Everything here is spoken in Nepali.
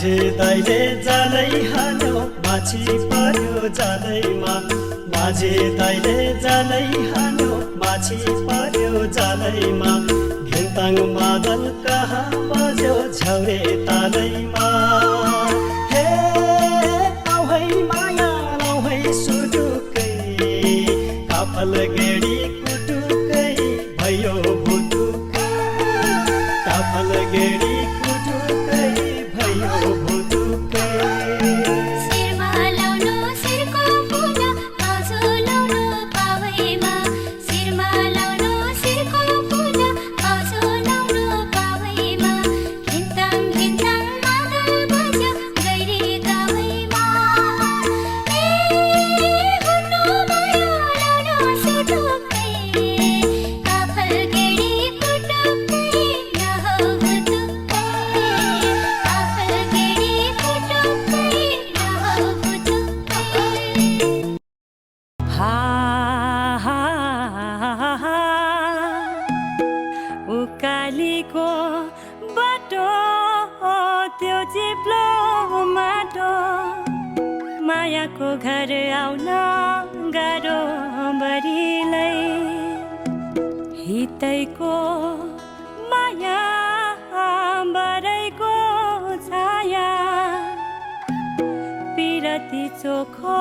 माझे दाइले जालै हाल्यो माछी पर्यो जालैमा माझे दाइले जालै हाल्यो माछी पर्यो जालैमा घिन्ताङ मादल कहाँ बज्यो झौरे तालैमा हे आऊ है माया लाऊ है सुटुकै काफल गेडी कुटुकै भयो भुटुकै काफल गेडी कुटुकै भयो भुटुकै उकालीको बाटो त्यो चिप्लो माटो मायाको घर आउन गाह्रो बढीलाई हितैको माया बरैको छाया पिरती चोखो